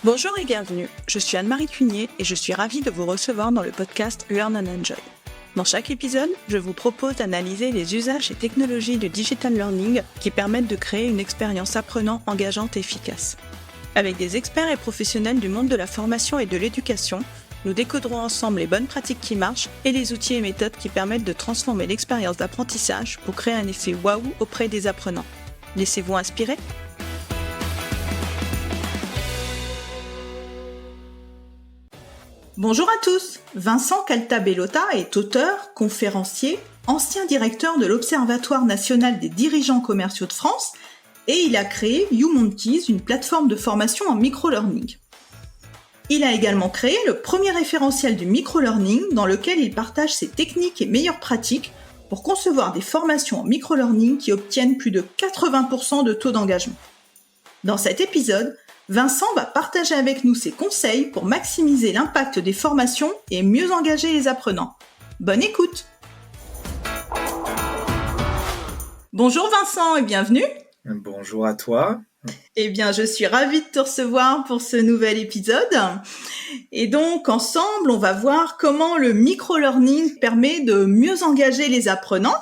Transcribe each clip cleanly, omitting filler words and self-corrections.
Bonjour et bienvenue, je suis Anne-Marie Cunier et je suis ravie de vous recevoir dans le podcast Learn and Enjoy. Dans chaque épisode, je vous propose d'analyser les usages et technologies du digital learning qui permettent de créer une expérience apprenant engageante et efficace. Avec des experts et professionnels du monde de la formation et de l'éducation, nous décoderons ensemble les bonnes pratiques qui marchent et les outils et méthodes qui permettent de transformer l'expérience d'apprentissage pour créer un effet waouh auprès des apprenants. Laissez-vous inspirer. Bonjour à tous, Vincent Caltabellota est auteur, conférencier, ancien directeur de l'Observatoire national des dirigeants commerciaux de France et il a créé YouMonkeys, une plateforme de formation en micro-learning. Il a également créé le premier référentiel du micro-learning dans lequel il partage ses techniques et meilleures pratiques pour concevoir des formations en micro-learning qui obtiennent plus de 80% de taux d'engagement. Dans cet épisode, Vincent va partager avec nous ses conseils pour maximiser l'impact des formations et mieux engager les apprenants. Bonne écoute! Bonjour Vincent et bienvenue! Bonjour à toi! Eh bien, je suis ravie de te recevoir pour ce nouvel épisode. Et donc, ensemble, on va voir comment le micro-learning permet de mieux engager les apprenants.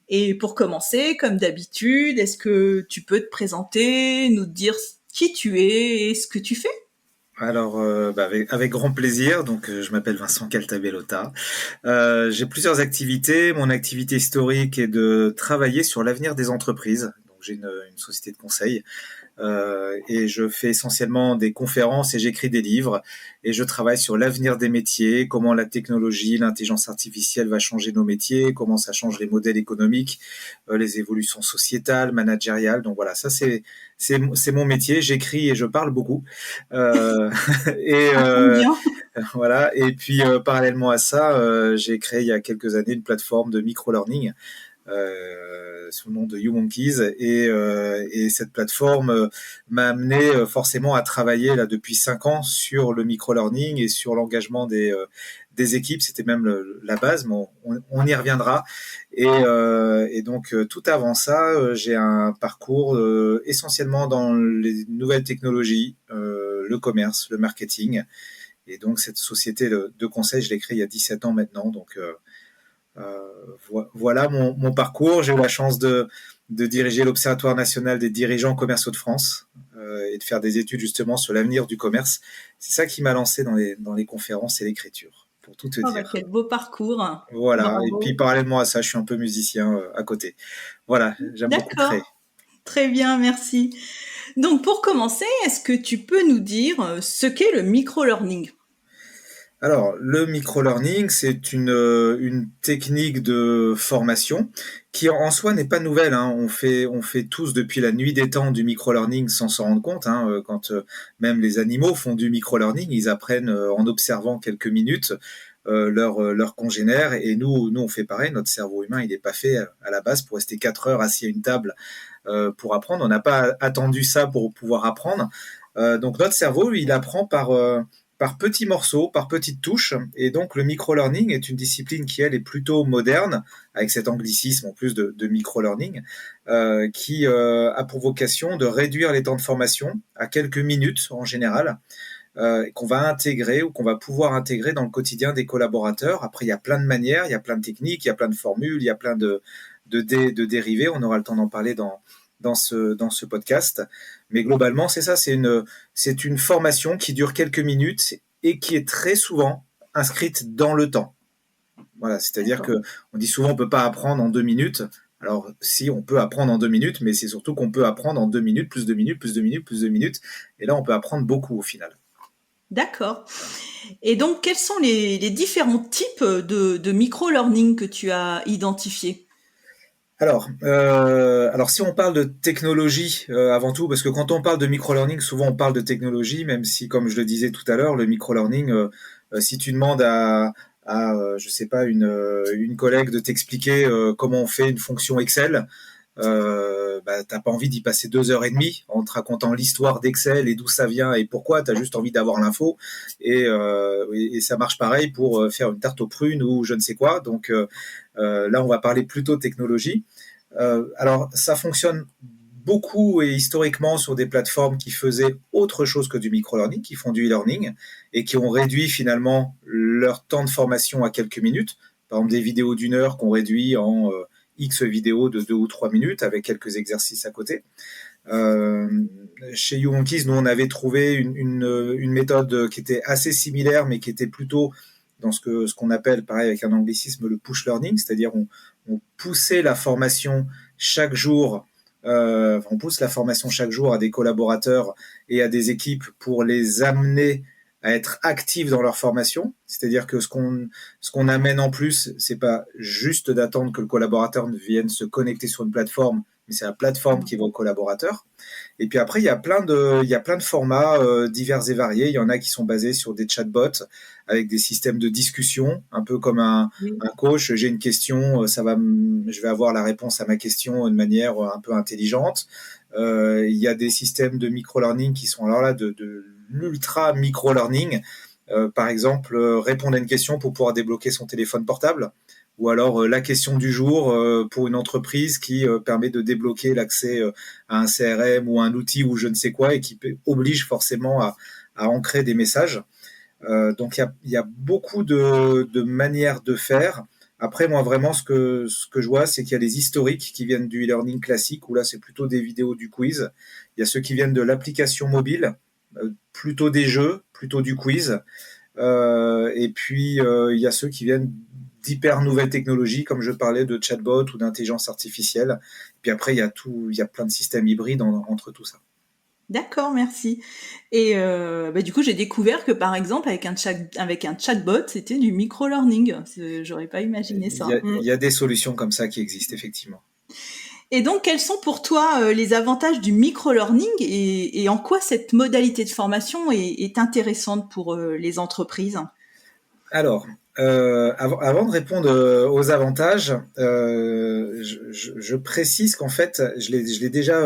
Et pour commencer, comme d'habitude, est-ce que tu peux te présenter, nous dire qui tu es et ce que tu fais? Alors, avec grand plaisir. Donc, je m'appelle Vincent Caltabellota. J'ai plusieurs activités. Mon activité historique est de travailler sur l'avenir des entreprises. Donc, j'ai une société de conseil. Et je fais essentiellement des conférences et j'écris des livres et je travaille sur l'avenir des métiers, comment la technologie, l'intelligence artificielle va changer nos métiers, comment ça change les modèles économiques, les évolutions sociétales, managériales. Donc voilà, ça c'est mon métier. J'écris et je parle beaucoup. Et voilà. Et puis parallèlement à ça, j'ai créé il y a quelques années une plateforme de micro-learning. Sous le nom de YouMonkeys et cette plateforme m'a amené forcément à travailler là depuis 5 ans sur le micro-learning et sur l'engagement des équipes. C'était même la base, mais on y reviendra. Et donc tout avant ça, j'ai un parcours essentiellement dans les nouvelles technologies, le commerce, le marketing. Et donc cette société de conseil, je l'ai créée il y a 17 ans maintenant. Donc voilà mon parcours. J'ai eu la chance de diriger l'Observatoire national des dirigeants commerciaux de France et de faire des études justement sur l'avenir du commerce. C'est ça qui m'a lancé dans les conférences et l'écriture, pour tout te dire. Quel beau parcours. Voilà. Bravo. Et puis parallèlement à ça, je suis un peu musicien à côté. Voilà, j'aime beaucoup créer. Très bien, merci. Donc pour commencer, est-ce que tu peux nous dire ce qu'est le micro-learning ? Alors, le micro-learning, c'est une technique de formation qui en soi n'est pas nouvelle. Hein. On fait tous depuis la nuit des temps du micro-learning sans s'en rendre compte. Hein. Quand même les animaux font du micro-learning, ils apprennent en observant quelques minutes leurs congénères. Et nous, on fait pareil. Notre cerveau humain, il n'est pas fait à la base pour rester 4 heures assis à une table pour apprendre. On n'a pas attendu ça pour pouvoir apprendre. Donc notre cerveau, lui, il apprend par petits morceaux, par petites touches. Et donc, le micro-learning est une discipline qui, elle, est plutôt moderne, avec cet anglicisme en plus de micro-learning, qui a pour vocation de réduire les temps de formation à quelques minutes en général, qu'on va intégrer ou qu'on va pouvoir intégrer dans le quotidien des collaborateurs. Après, il y a plein de manières, il y a plein de techniques, il y a plein de formules, il y a plein de dérivés. On aura le temps d'en parler dans ce podcast. Mais globalement, c'est ça, c'est une formation qui dure quelques minutes et qui est très souvent inscrite dans le temps. Voilà, c'est-à-dire que on dit souvent on peut pas apprendre en 2 minutes. Alors, si on peut apprendre en 2 minutes, mais c'est surtout qu'on peut apprendre en 2 minutes, plus 2 minutes, plus 2 minutes, plus 2 minutes. Et là, on peut apprendre beaucoup au final. D'accord. Et donc, quels sont les différents types de micro-learning que tu as identifiés ? Alors, si on parle de technologie avant tout, parce que quand on parle de micro-learning, souvent on parle de technologie, même si, comme je le disais tout à l'heure, le micro-learning, si tu demandes à je sais pas, une collègue de t'expliquer comment on fait une fonction Excel, t'as pas envie d'y passer 2 heures et demie en te racontant l'histoire d'Excel et d'où ça vient et pourquoi. T'as juste envie d'avoir l'info et ça marche pareil pour faire une tarte aux prunes ou je ne sais quoi. Donc là, on va parler plutôt technologie. Alors, ça fonctionne beaucoup et historiquement sur des plateformes qui faisaient autre chose que du micro-learning, qui font du e-learning et qui ont réduit finalement leur temps de formation à quelques minutes. Par exemple, des vidéos d'1 heure qu'on réduit en X vidéos de 2 ou 3 minutes avec quelques exercices à côté. Chez YouMonkeys, nous, on avait trouvé une méthode qui était assez similaire, mais qui était plutôt dans ce qu'on appelle, pareil avec un anglicisme, le push learning, c'est-à-dire on poussait la formation chaque jour, on pousse la formation chaque jour à des collaborateurs et à des équipes pour les amener à être actifs dans leur formation. C'est-à-dire que ce qu'on amène en plus, c'est pas juste d'attendre que le collaborateur vienne se connecter sur une plateforme, mais c'est la plateforme qui va au collaborateur. Et puis après, il y a plein de formats divers et variés. Il y en a qui sont basés sur des chatbots avec des systèmes de discussion, un peu comme un coach. J'ai une question, je vais avoir la réponse à ma question de manière un peu intelligente. Il y a des systèmes de micro-learning qui sont alors là de l'ultra micro-learning. Par exemple, répondre à une question pour pouvoir débloquer son téléphone portable. Ou alors la question du jour pour une entreprise qui permet de débloquer l'accès à un CRM ou un outil ou je ne sais quoi et qui oblige forcément à ancrer des messages. Donc il y a beaucoup de manières de faire. Après, moi, vraiment, ce que je vois, c'est qu'il y a des historiques qui viennent du e-learning classique, où là, c'est plutôt des vidéos du quiz. Il y a ceux qui viennent de l'application mobile, plutôt des jeux, plutôt du quiz. Et puis, il y a ceux qui viennent d'hyper nouvelles technologies, comme je parlais de chatbot ou d'intelligence artificielle. Puis après, il y a plein de systèmes hybrides entre tout ça. D'accord, merci. Et du coup, j'ai découvert que par exemple, avec un chatbot, c'était du micro-learning. J'aurais pas imaginé ça. Il y a des solutions comme ça qui existent, effectivement. Et donc, quels sont pour toi les avantages du micro-learning et en quoi cette modalité de formation est intéressante pour les entreprises? Alors, avant de répondre aux avantages, je précise qu'en fait, je l'ai déjà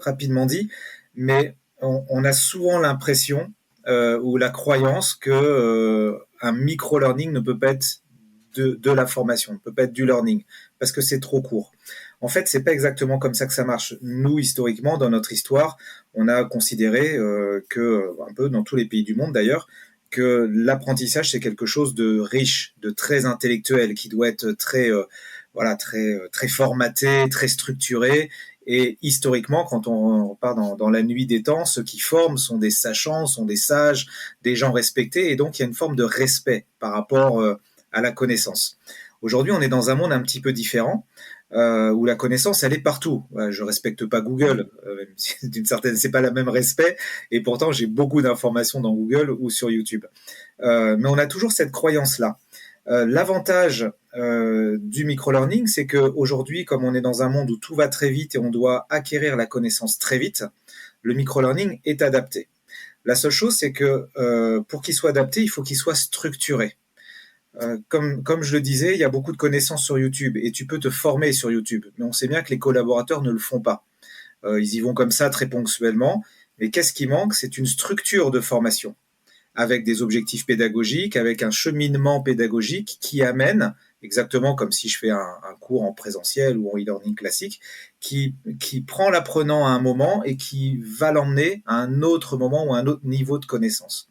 rapidement dit, mais on a souvent l'impression ou la croyance que un micro-learning ne peut pas être de la formation, ne peut pas être du learning, parce que c'est trop court. En fait, c'est pas exactement comme ça que ça marche. Nous, historiquement, dans notre histoire, on a considéré que, un peu dans tous les pays du monde d'ailleurs, que l'apprentissage c'est quelque chose de riche, de très intellectuel, qui doit être très formaté, très structuré. Et historiquement, quand on repart dans la nuit des temps, ceux qui forment sont des sachants, sont des sages, des gens respectés, et donc il y a une forme de respect par rapport à la connaissance. Aujourd'hui, on est dans un monde un petit peu différent. Où la connaissance elle est partout. Je respecte pas Google, même si c'est pas le même respect, et pourtant j'ai beaucoup d'informations dans Google ou sur YouTube. Mais on a toujours cette croyance là. L'avantage du micro-learning, c'est que aujourd'hui, comme on est dans un monde où tout va très vite et on doit acquérir la connaissance très vite, le micro-learning est adapté. La seule chose, c'est que pour qu'il soit adapté, il faut qu'il soit structuré. Comme je le disais, il y a beaucoup de connaissances sur YouTube et tu peux te former sur YouTube. Mais on sait bien que les collaborateurs ne le font pas. Ils y vont comme ça très ponctuellement. Mais qu'est-ce qui manque? C'est une structure de formation avec des objectifs pédagogiques, avec un cheminement pédagogique qui amène, exactement comme si je fais un cours en présentiel ou en e-learning classique, qui prend l'apprenant à un moment et qui va l'emmener à un autre moment ou à un autre niveau de connaissance.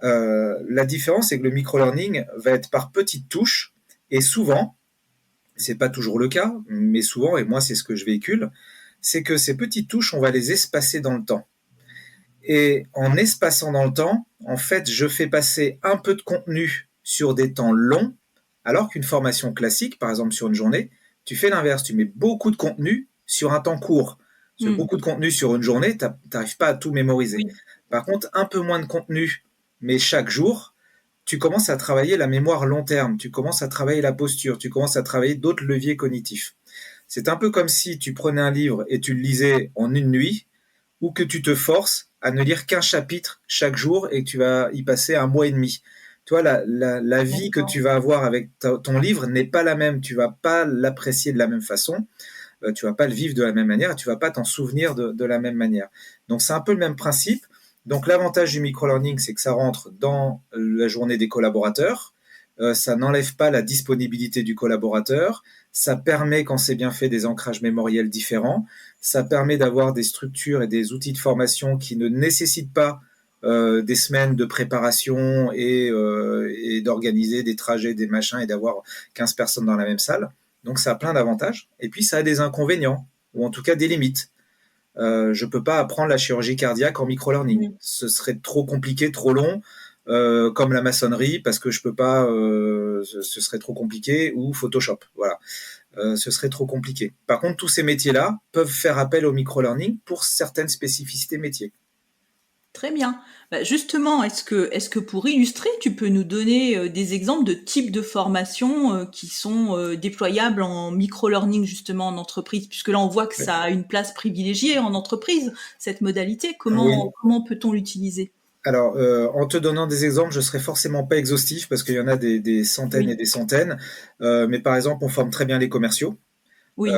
La différence, c'est que le micro-learning va être par petites touches et souvent, c'est pas toujours le cas, mais souvent, et moi c'est ce que je véhicule, c'est que ces petites touches, on va les espacer dans le temps. Et en espaçant dans le temps, en fait, je fais passer un peu de contenu sur des temps longs, alors qu'une formation classique, par exemple sur une journée, tu fais l'inverse, tu mets beaucoup de contenu sur un temps court. Beaucoup de contenu sur une journée, tu n'arrives pas à tout mémoriser. Oui. Par contre, un peu moins de contenu, mais chaque jour, tu commences à travailler la mémoire long terme, tu commences à travailler la posture, tu commences à travailler d'autres leviers cognitifs. C'est un peu comme si tu prenais un livre et tu le lisais en une nuit, ou que tu te forces à ne lire qu'un chapitre chaque jour et que tu vas y passer 1 mois et demi. Toi, la vie que tu vas avoir avec ton livre n'est pas la même, tu vas pas l'apprécier de la même façon, tu vas pas le vivre de la même manière, tu vas pas t'en souvenir de la même manière. Donc c'est un peu le même principe. Donc l'avantage du micro-learning, c'est que ça rentre dans la journée des collaborateurs. ça n'enlève pas la disponibilité du collaborateur, ça permet, quand c'est bien fait, des ancrages mémoriels différents, ça permet d'avoir des structures et des outils de formation qui ne nécessitent pas des semaines de préparation et d'organiser des trajets, des machins et d'avoir 15 personnes dans la même salle. Donc ça a plein d'avantages. Et puis ça a des inconvénients, ou en tout cas des limites. Je peux pas apprendre la chirurgie cardiaque en micro-learning. Ce serait trop compliqué, trop long, comme la maçonnerie, parce que je peux pas, ce serait trop compliqué, ou Photoshop. Voilà. Ce serait trop compliqué. Par contre, tous ces métiers-là peuvent faire appel au micro-learning pour certaines spécificités métiers. Très bien. Bah, justement, est-ce que pour illustrer, tu peux nous donner des exemples de types de formations qui sont déployables en micro-learning justement en entreprise, puisque là on voit que ça a une place privilégiée en entreprise, cette modalité. Oui. Comment peut-on l'utiliser? Alors, en te donnant des exemples, je serai forcément pas exhaustif parce qu'il y en a des centaines Oui, et des centaines. Mais par exemple, on forme très bien les commerciaux. oui,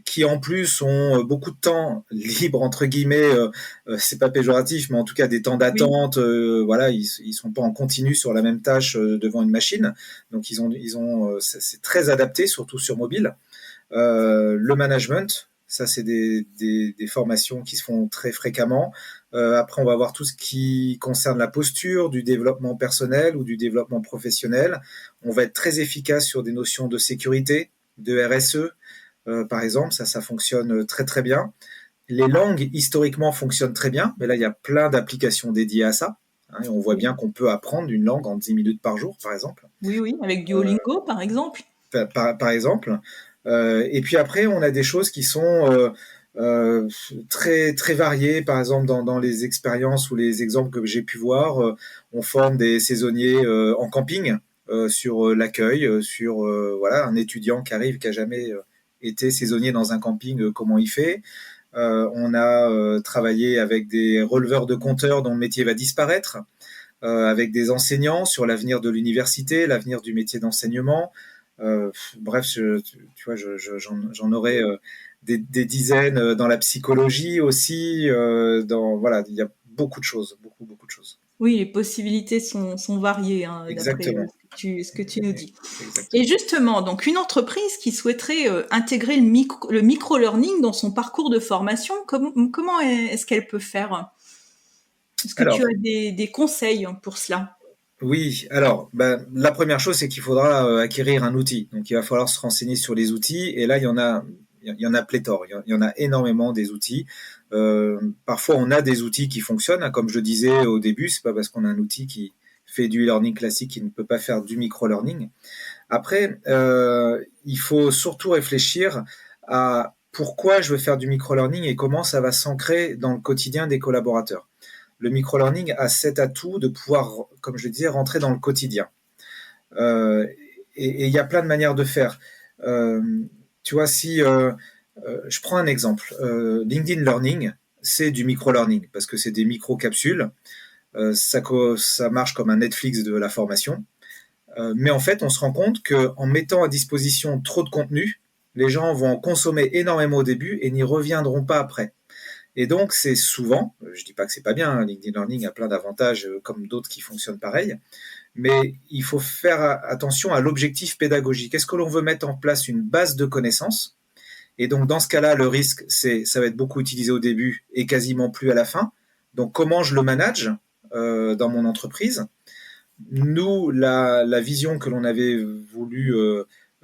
Qui en plus ont beaucoup de temps libre entre guillemets, c'est pas péjoratif, mais en tout cas des temps oui. d'attente, voilà, ils sont pas en continu sur la même tâche devant une machine, donc c'est très adapté, surtout sur mobile. Le management, ça c'est des formations qui se font très fréquemment. Après, on va voir tout ce qui concerne la posture, du développement personnel ou du développement professionnel. On va être très efficace sur des notions de sécurité, de RSE, par exemple, ça fonctionne très très bien. Les langues, historiquement, fonctionnent très bien, mais là, il y a plein d'applications dédiées à ça. Hein, et on voit Oui, bien qu'on peut apprendre une langue en 10 minutes par jour, par exemple. oui, oui, avec Duolingo par exemple. Par exemple. Et puis après, on a des choses qui sont très, très variées. Par exemple, dans les expériences ou les exemples que j'ai pu voir, on forme des saisonniers en camping sur l'accueil, sur voilà, un étudiant qui arrive, qui a jamais été saisonnier dans un camping, comment il fait. On a travaillé avec des releveurs de compteurs dont le métier va disparaître, avec des enseignants sur l'avenir de l'université, l'avenir du métier d'enseignement. Bref, tu vois, j'en aurais des dizaines dans la psychologie aussi. Voilà, il y a beaucoup de choses, beaucoup de choses. Oui, les possibilités sont variées, hein, d'après Exactement, ce que tu nous dis. Et exactement. justement, donc une entreprise qui souhaiterait intégrer le micro-learning dans son parcours de formation, comment est-ce qu'elle peut faire? Est-ce que tu Alors, as des conseils pour cela? oui, alors, ben, la première chose, c'est qu'il faudra acquérir un outil. Donc, il va falloir se renseigner sur les outils. Et là, il y en a pléthore. Il y en a énormément des outils. Parfois, on a des outils qui fonctionnent, hein, comme je le disais au début. C'est pas parce qu'on a un outil qui fait du e-learning classique qu'il ne peut pas faire du micro-learning. Après, il faut surtout réfléchir à pourquoi je veux faire du micro-learning et comment ça va s'ancrer dans le quotidien des collaborateurs. Le micro-learning a cet atout de pouvoir, comme je le disais, rentrer dans le quotidien. Euh, et il y a plein de manières de faire. Euh, Tu vois, si je prends un exemple, LinkedIn Learning, c'est du micro-learning parce que c'est des micro-capsules. Ça marche comme un Netflix de la formation. Mais en fait, on se rend compte qu'en mettant à disposition trop de contenu, les gens vont en consommer énormément au début et n'y reviendront pas après. Et donc, c'est souvent, je dis pas que c'est pas bien, hein, LinkedIn Learning a plein d'avantages comme d'autres qui fonctionnent pareil, mais il faut faire attention à l'objectif pédagogique. Est-ce que l'on veut mettre en place une base de connaissances? Et donc, dans ce cas-là, le risque, ça va être beaucoup utilisé au début et quasiment plus à la fin. Donc, comment je le manage dans mon entreprise? Nous, la vision que l'on avait voulu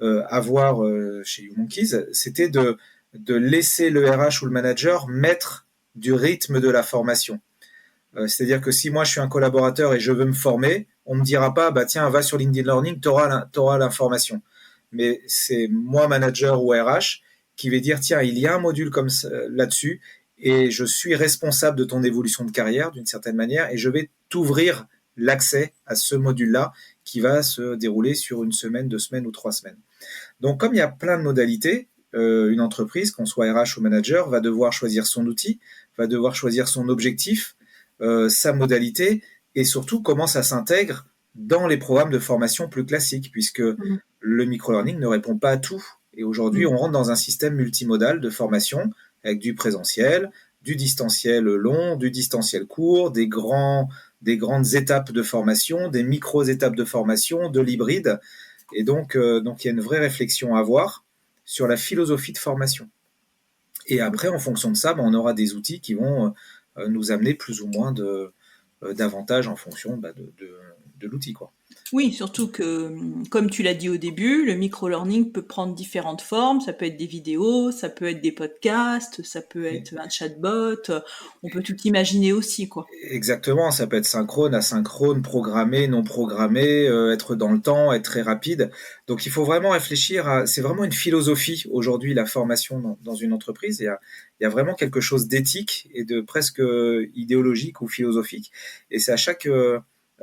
avoir chez YouMonkeys, c'était de laisser le RH ou le manager mettre du rythme de la formation. C'est-à-dire que si moi je suis un collaborateur et je veux me former, on me dira pas, bah tiens, va sur LinkedIn Learning, tu auras l'information. Mais c'est moi, manager ou RH, qui vais dire, tiens, il y a un module comme là-dessus, et je suis responsable de ton évolution de carrière d'une certaine manière, et je vais t'ouvrir l'accès à ce module-là qui va se dérouler sur une semaine, 2 semaines ou 3 semaines. Donc, comme il y a plein de modalités, une entreprise, qu'on soit RH ou manager, va devoir choisir son outil, va devoir choisir son objectif, sa modalité, et surtout comment ça s'intègre dans les programmes de formation plus classiques, puisque Mmh. le micro-learning ne répond pas à tout. Et aujourd'hui, Mmh. on rentre dans un système multimodal de formation avec du présentiel, du distanciel long, du distanciel court, des grands des grandes étapes de formation, des micro-étapes de formation, de l'hybride. Et donc, il y a une vraie réflexion à avoir sur la philosophie de formation. Et après, en fonction de ça, on aura des outils qui vont nous amener plus ou moins d'avantages en fonction de l'outil, quoi. Oui, surtout que, comme tu l'as dit au début, le micro-learning peut prendre différentes formes. Ça peut être des vidéos, ça peut être des podcasts, ça peut être un chatbot. On peut tout imaginer aussi, quoi. Exactement, ça peut être synchrone, asynchrone, programmé, non programmé, être dans le temps, être très rapide. Donc il faut vraiment réfléchir c'est vraiment une philosophie aujourd'hui, la formation dans une entreprise. Il y a vraiment quelque chose d'éthique et de presque idéologique ou philosophique. Et c'est à chaque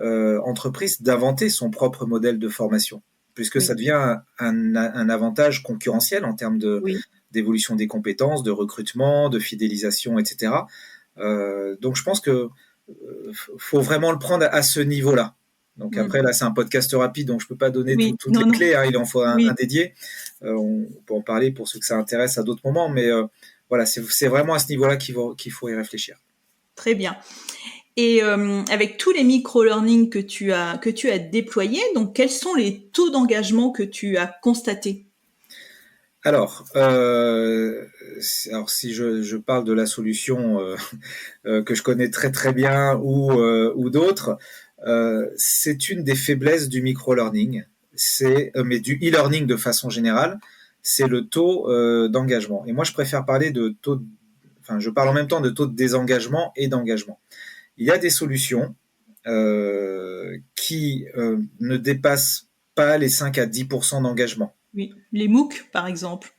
entreprise d'inventer son propre modèle de formation, puisque ça devient un avantage concurrentiel en termes d'évolution des compétences, de recrutement, de fidélisation, etc. Donc je pense que faut vraiment le prendre à ce niveau-là. Donc après, là, c'est un podcast rapide, donc je peux pas donner toutes les clés, hein, il en faut un dédié. On peut en parler pour ceux que ça intéresse à d'autres moments, mais voilà, c'est vraiment à ce niveau-là qu'il faut y réfléchir. Très bien. Et avec tous les micro-learning que tu as déployés, donc quels sont les taux d'engagement que tu as constatés? Alors si je parle de la solution que je connais très très bien ou d'autres, c'est une des faiblesses du micro-learning, mais du e-learning de façon générale, c'est le taux d'engagement. Et moi, je préfère parler je parle en même temps de taux de désengagement et d'engagement. Il y a des solutions qui ne dépassent pas les 5 à 10% d'engagement. Oui, les MOOC, par exemple.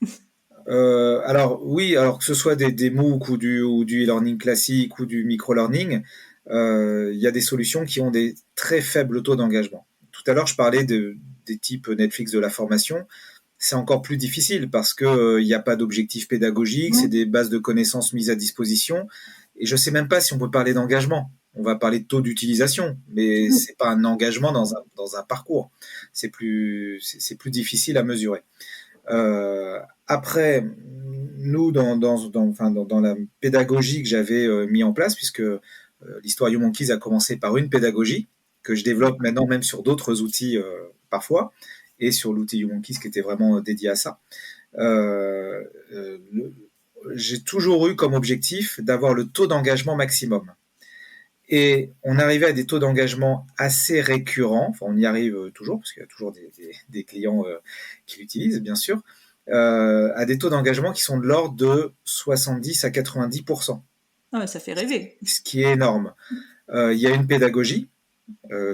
Alors que ce soit des MOOC ou du e-learning classique ou du micro-learning, il y a des solutions qui ont des très faibles taux d'engagement. Tout à l'heure, je parlais des types Netflix de la formation. C'est encore plus difficile parce que il n'y a pas d'objectif pédagogique, c'est des bases de connaissances mises à disposition. Et je ne sais même pas si on peut parler d'engagement. On va parler de taux d'utilisation, mais c'est pas un engagement dans un parcours. C'est plus difficile à mesurer. Après, nous, dans la pédagogie que j'avais mis en place, puisque l'histoire YouMonkeys a commencé par une pédagogie que je développe maintenant même sur d'autres outils parfois, et sur l'outil YouMonkeys qui était vraiment dédié à ça. J'ai toujours eu comme objectif d'avoir le taux d'engagement maximum. Et on arrivait à des taux d'engagement assez récurrents, enfin on y arrive toujours, parce qu'il y a toujours des clients qui l'utilisent, bien sûr, à des taux d'engagement qui sont de l'ordre de 70 à 90%. Ah, ça fait rêver. Ce qui est énorme. Il y a une pédagogie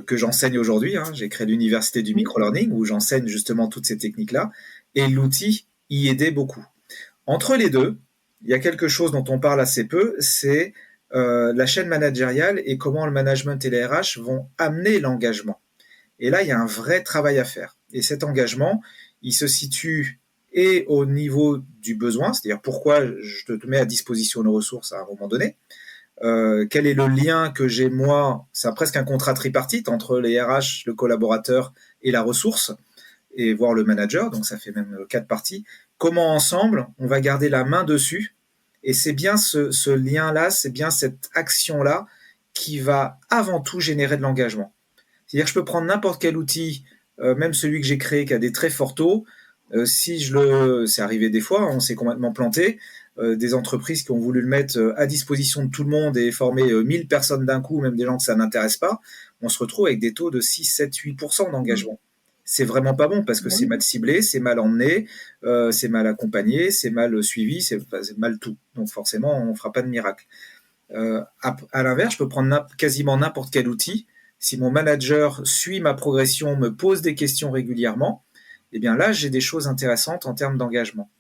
que j'enseigne aujourd'hui, hein. J'ai créé l'université du micro-learning où j'enseigne justement toutes ces techniques-là, et l'outil y aidait beaucoup. Entre les deux, il y a quelque chose dont on parle assez peu, c'est la chaîne managériale et comment le management et les RH vont amener l'engagement. Et là, il y a un vrai travail à faire. Et cet engagement, il se situe et au niveau du besoin, c'est-à-dire pourquoi je te mets à disposition une ressource à un moment donné, quel est le lien que j'ai moi, c'est presque un contrat tripartite entre les RH, le collaborateur et la ressource, et voire le manager, donc ça fait même 4 parties. Comment ensemble, on va garder la main dessus. Et c'est bien ce lien-là, c'est bien cette action-là qui va avant tout générer de l'engagement. C'est-à-dire que je peux prendre n'importe quel outil, même celui que j'ai créé qui a des très forts taux, c'est arrivé des fois, on s'est complètement planté, des entreprises qui ont voulu le mettre à disposition de tout le monde et former 1000 personnes d'un coup, même des gens que ça n'intéresse pas, on se retrouve avec des taux de 6, 7, 8% d'engagement. C'est vraiment pas bon parce que c'est mal ciblé, c'est mal emmené, c'est mal accompagné, c'est mal suivi, c'est mal tout. Donc forcément, on ne fera pas de miracle. À l'inverse, je peux prendre quasiment n'importe quel outil. Si mon manager suit ma progression, me pose des questions régulièrement, eh bien là, j'ai des choses intéressantes en termes d'engagement.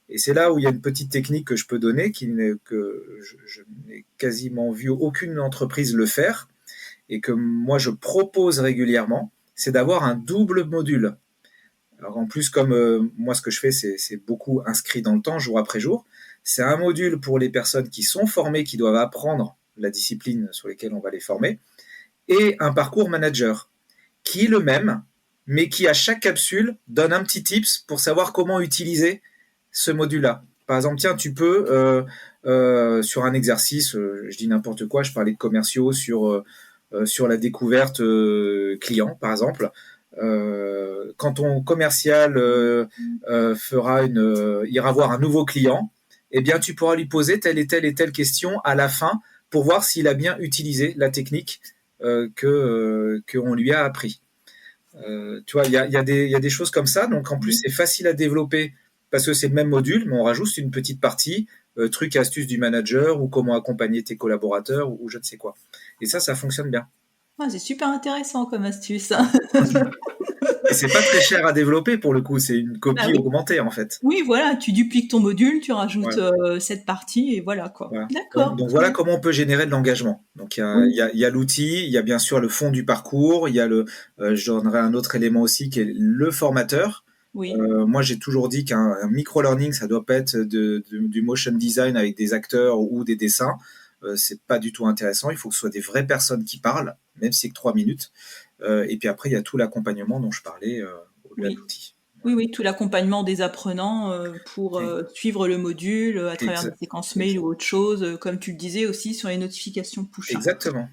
Et c'est là où il y a une petite technique que je peux donner, que je n'ai quasiment vu aucune entreprise le faire, et que moi je propose régulièrement, c'est d'avoir un double module. Alors en plus, comme moi ce que je fais, c'est beaucoup inscrit dans le temps, jour après jour. C'est un module pour les personnes qui sont formées, qui doivent apprendre la discipline sur laquelle on va les former, et un parcours manager, qui est le même, mais qui à chaque capsule donne un petit tips pour savoir comment utiliser ce module-là. Par exemple, tiens, tu peux, sur un exercice, je dis n'importe quoi, je parlais de commerciaux, sur sur la découverte client, par exemple. Quand ton commercial ira voir un nouveau client, eh bien, tu pourras lui poser telle et telle question à la fin pour voir s'il a bien utilisé la technique qu'on lui a appris. Tu vois, il y a des choses comme ça. Donc, en plus, c'est facile à développer parce que c'est le même module, mais on rajoute une petite partie, trucs et astuces du manager ou comment accompagner tes collaborateurs ou je ne sais quoi. Et ça fonctionne bien. Ah, c'est super intéressant comme astuce. Et c'est pas très cher à développer pour le coup, c'est une Bah copie oui. augmentée en fait. Oui, voilà, tu dupliques ton module, tu rajoutes Ouais, cette partie et voilà quoi. voilà. D'accord, Donc très voilà bien. comment on peut générer de l'engagement. Donc Oui, il y a l'outil, il y a bien sûr le fond du parcours, il y a je donnerai un autre élément aussi qui est le formateur. oui, Moi j'ai toujours dit qu'un micro-learning ça doit pas être du motion design avec des acteurs ou des dessins. C'est pas du tout intéressant, il faut que ce soit des vraies personnes qui parlent, même si c'est que 3 minutes. Et puis après il y a tout l'accompagnement dont je parlais au-delà de oui. l'outil. Oui, Voilà. oui, tout l'accompagnement des apprenants pour suivre le module à travers des Exa- séquences mail exa- ou autre chose, comme tu le disais aussi sur les notifications push. Exactement.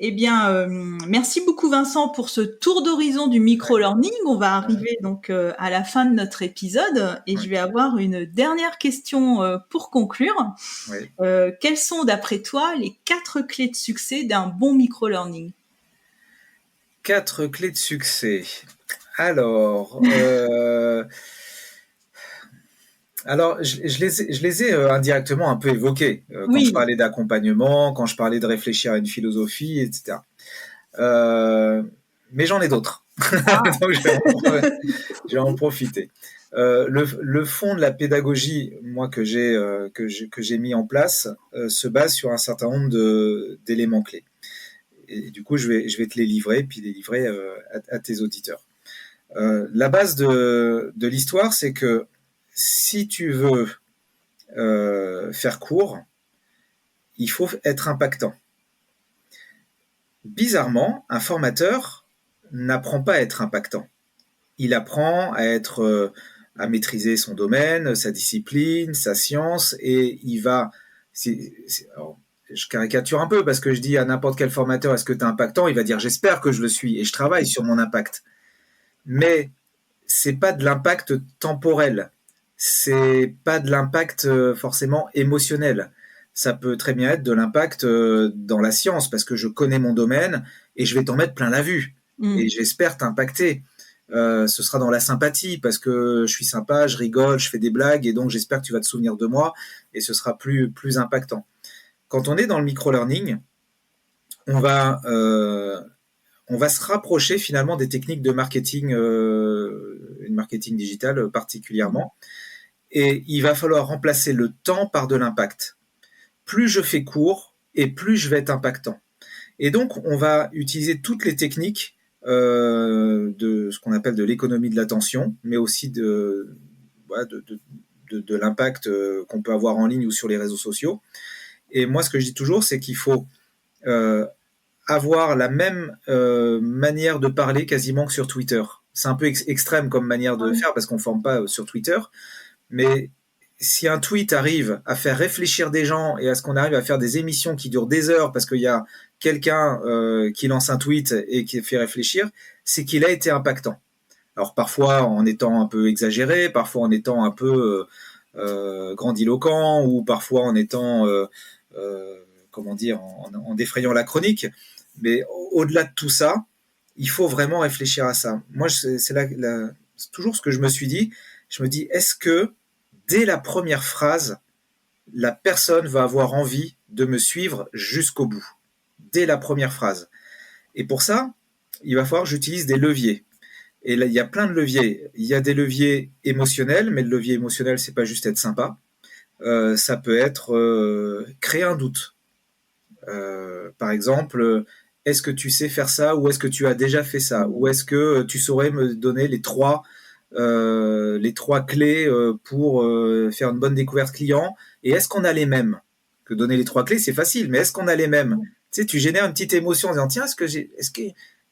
Eh bien, merci beaucoup Vincent pour ce tour d'horizon du micro-learning. On va Ouais, arriver donc à la fin de notre épisode et je ouais, vais avoir une dernière question pour conclure. ouais. Quelles sont d'après toi les 4 clés de succès d'un bon micro-learning? 4 clés de succès. Alors, je les ai indirectement un peu évoquées quand je Oui, parlais d'accompagnement, quand je parlais de réfléchir à une philosophie, etc. Euh, mais j'en ai d'autres. Donc je vais en profiter. Le fond de la pédagogie, moi que j'ai mis en place, se base sur un certain nombre d'éléments clés. Et du coup, je vais te les livrer, puis les livrer à tes auditeurs. La base de l'histoire, c'est que si tu veux faire court, il faut être impactant. Bizarrement, un formateur n'apprend pas à être impactant. Il apprend à maîtriser son domaine, sa discipline, sa science, et il va. Alors, je caricature un peu parce que je dis à n'importe quel formateur, est-ce que tu es impactant? Il va dire, j'espère que je le suis et je travaille sur mon impact. Mais c'est pas de l'impact temporel, c'est pas de l'impact forcément émotionnel. Ça peut très bien être de l'impact dans la science parce que je connais mon domaine et je vais t'en mettre plein la vue et mm, j'espère t'impacter. Ce sera dans la sympathie parce que je suis sympa, je rigole, je fais des blagues et donc j'espère que tu vas te souvenir de moi et ce sera plus impactant. Quand on est dans le micro-learning, on va on va se rapprocher finalement des techniques de marketing, marketing digital mm, particulièrement. Et il va falloir remplacer le temps par de l'impact. Plus je fais court et plus je vais être impactant. Et donc, on va utiliser toutes les techniques de ce qu'on appelle de l'économie de l'attention, mais aussi voilà, de l'impact qu'on peut avoir en ligne ou sur les réseaux sociaux. Et moi, ce que je dis toujours, c'est qu'il faut euh, avoir la même manière de parler quasiment que sur Twitter. C'est un peu extrême comme manière de ouais, faire parce qu'on ne forme pas sur Twitter. Mais si un tweet arrive à faire réfléchir des gens et à ce qu'on arrive à faire des émissions qui durent des heures parce qu'il y a quelqu'un qui lance un tweet et qui fait réfléchir, c'est qu'il a été impactant. Alors parfois en étant un peu exagéré, parfois en étant un peu grandiloquent ou parfois en étant comment dire en défrayant la chronique. Mais au-delà de tout ça, il faut vraiment réfléchir à ça. Moi, c'est toujours ce que je me suis dit. Je me dis, est-ce que dès la première phrase, la personne va avoir envie de me suivre jusqu'au bout? Dès la première phrase. Et pour ça, il va falloir que j'utilise des leviers. Et là, il y a plein de leviers. Il y a des leviers émotionnels, mais le levier émotionnel, c'est pas juste être sympa. Ça peut être créer un doute. Par exemple, est-ce que tu sais faire ça ou est-ce que tu as déjà fait ça ou mm, est-ce que tu saurais me donner les trois clés pour faire une bonne découverte client et est-ce qu'on a les mêmes que donner les trois clés c'est facile mais est-ce qu'on a les mêmes tu sais tu génères une petite émotion en disant tiens est-ce que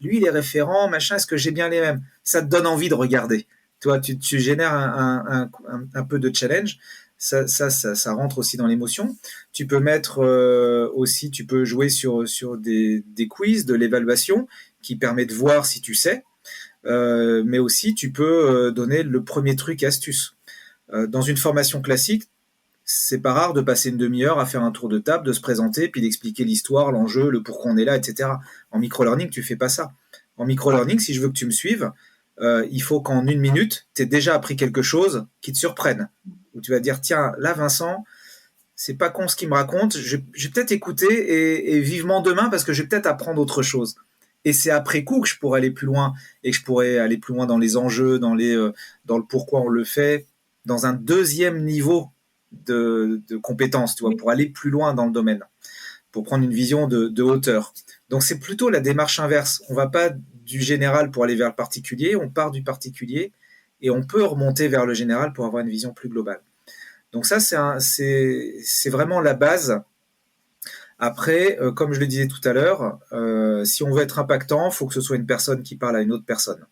lui il est référent machin est-ce que j'ai bien les mêmes ça te donne envie de regarder toi tu génères un peu de challenge Ça rentre aussi dans l'émotion. Tu peux mettre aussi, tu peux jouer sur des quiz, de l'évaluation qui permet de voir si tu sais. Mais aussi, tu peux donner le premier truc astuce. Dans une formation classique, c'est pas rare de passer une demi-heure à faire un tour de table, de se présenter, puis d'expliquer l'histoire, l'enjeu, le pourquoi on est là, etc. En micro-learning, tu fais pas ça. En micro-learning, si je veux que tu me suives, il faut qu'en 1 minute, tu aies déjà appris quelque chose qui te surprenne. Où tu vas dire, tiens, là, Vincent, c'est pas con ce qu'il me raconte, je vais peut-être écouter et vivement demain parce que je vais peut-être apprendre autre chose. Et c'est après coup que je pourrais aller plus loin et que je pourrais aller plus loin dans les enjeux, dans le pourquoi on le fait, dans un deuxième niveau de compétences, tu vois, pour aller plus loin dans le domaine, pour prendre une vision de hauteur. Donc c'est plutôt la démarche inverse. On va pas du général pour aller vers le particulier, on part du particulier et on peut remonter vers le général pour avoir une vision plus globale. Donc ça, c'est vraiment la base. Après, comme je le disais tout à l'heure, si on veut être impactant, il faut que ce soit une personne qui parle à une autre personne.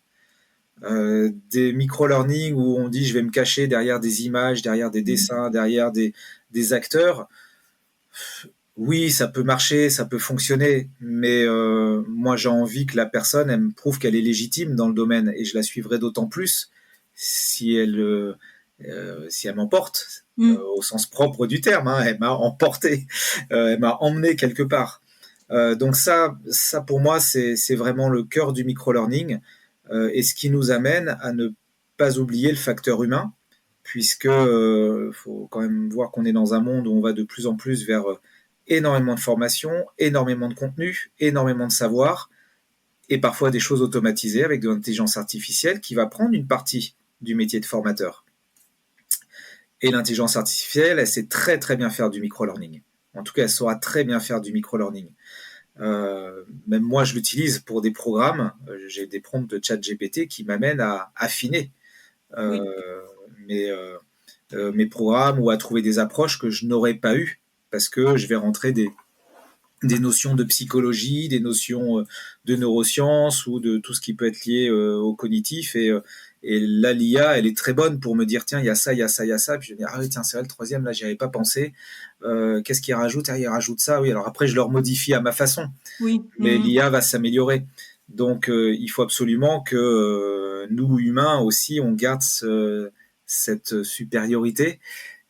Des micro-learning où on dit je vais me cacher derrière des images, derrière des dessins, derrière des acteurs, oui, ça peut marcher, ça peut fonctionner, mais moi j'ai envie que la personne, elle me prouve qu'elle est légitime dans le domaine et je la suivrai d'autant plus si elle m'emporte, au sens propre du terme, hein, elle m'a emporté, elle m'a emmené quelque part. Donc ça pour moi c'est vraiment le cœur du micro-learning et ce qui nous amène à ne pas oublier le facteur humain, puisque faut quand même voir qu'on est dans un monde où on va de plus en plus vers énormément de formation, énormément de contenu, énormément de savoir et parfois des choses automatisées avec de l'intelligence artificielle qui va prendre une partie du métier de formateur. Et l'intelligence artificielle, elle sait très très bien faire du micro-learning. En tout cas, elle saura très bien faire du micro-learning. Même moi, je l'utilise pour des programmes. J'ai des prompts de ChatGPT qui m'amènent à affiner mes programmes ou à trouver des approches que je n'aurais pas eues parce que je vais rentrer des notions de psychologie, des notions de neurosciences ou de tout ce qui peut être lié au cognitif. Et là, l'IA, elle est très bonne pour me dire, tiens, il y a ça, il y a ça, il y a ça. Puis je vais dire, ah oui, tiens, c'est vrai, le troisième, là, j'y avais pas pensé. Qu'est-ce qu'il rajoute? Ah, il rajoute ça, oui. Alors après, je le remodifie à ma façon. Oui. Mais l'IA va s'améliorer. Donc, il faut absolument que nous, humains aussi, on garde cette supériorité.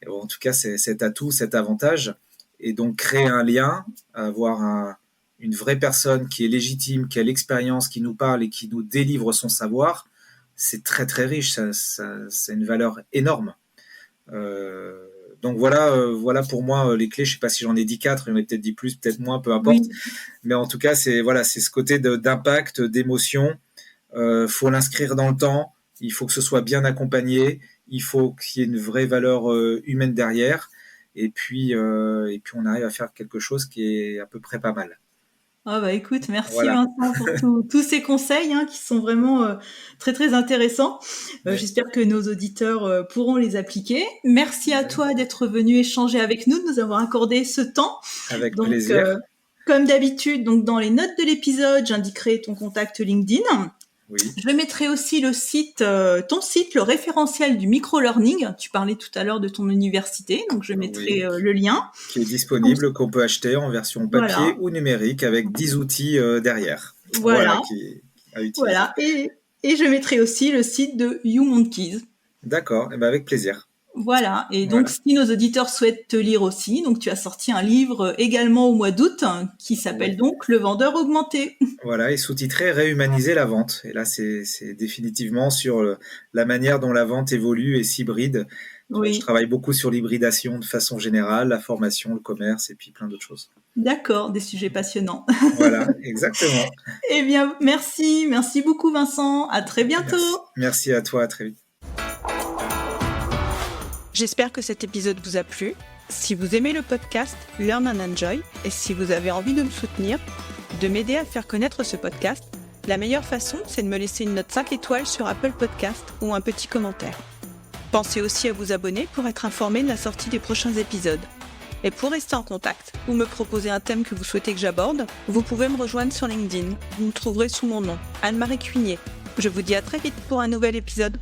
En tout cas, cet atout, cet avantage. Et donc, créer un lien, avoir une vraie personne qui est légitime, qui a l'expérience, qui nous parle et qui nous délivre son savoir, c'est très très riche, c'est une valeur énorme. Donc voilà pour moi les clés. Je sais pas si j'en ai dit 4, j'en ai peut-être dit plus, peut-être moins, peu importe. Oui. Mais en tout cas, c'est ce côté d'impact, d'émotion. Faut l'inscrire dans le temps. Il faut que ce soit bien accompagné. Il faut qu'il y ait une vraie valeur humaine derrière. Et puis on arrive à faire quelque chose qui est à peu près pas mal. Ah bah écoute, merci Vincent pour tous ces conseils qui sont vraiment très très intéressants. J'espère que nos auditeurs pourront les appliquer. Merci à toi d'être venu échanger avec nous, de nous avoir accordé ce temps. Avec plaisir. Comme d'habitude, donc dans les notes de l'épisode, j'indiquerai ton contact LinkedIn. Oui. Je mettrai aussi ton site, le référentiel du micro-learning. Tu parlais tout à l'heure de ton université, donc je mettrai le lien. Qui est disponible, qu'on peut acheter en version papier ou numérique avec 10 outils derrière. Voilà. À utiliser. Et je mettrai aussi le site de YouMonkeys. D'accord, et ben avec plaisir. Voilà, et donc si nos auditeurs souhaitent te lire aussi, donc tu as sorti un livre également au mois d'août qui s'appelle donc Le vendeur augmenté. Voilà, et sous-titré Réhumaniser la vente. Et là, c'est définitivement sur la manière dont la vente évolue et s'hybride. Oui. Je travaille beaucoup sur l'hybridation de façon générale, la formation, le commerce et puis plein d'autres choses. D'accord, des sujets passionnants. Voilà, exactement. Eh bien, merci beaucoup Vincent, à très bientôt. Merci à toi, à très vite. J'espère que cet épisode vous a plu. Si vous aimez le podcast Learn and Enjoy et si vous avez envie de me soutenir, de m'aider à faire connaître ce podcast, la meilleure façon, c'est de me laisser une note 5 étoiles sur Apple Podcast ou un petit commentaire. Pensez aussi à vous abonner pour être informé de la sortie des prochains épisodes. Et pour rester en contact ou me proposer un thème que vous souhaitez que j'aborde, vous pouvez me rejoindre sur LinkedIn. Vous me trouverez sous mon nom, Anne-Marie Cuinier. Je vous dis à très vite pour un nouvel épisode.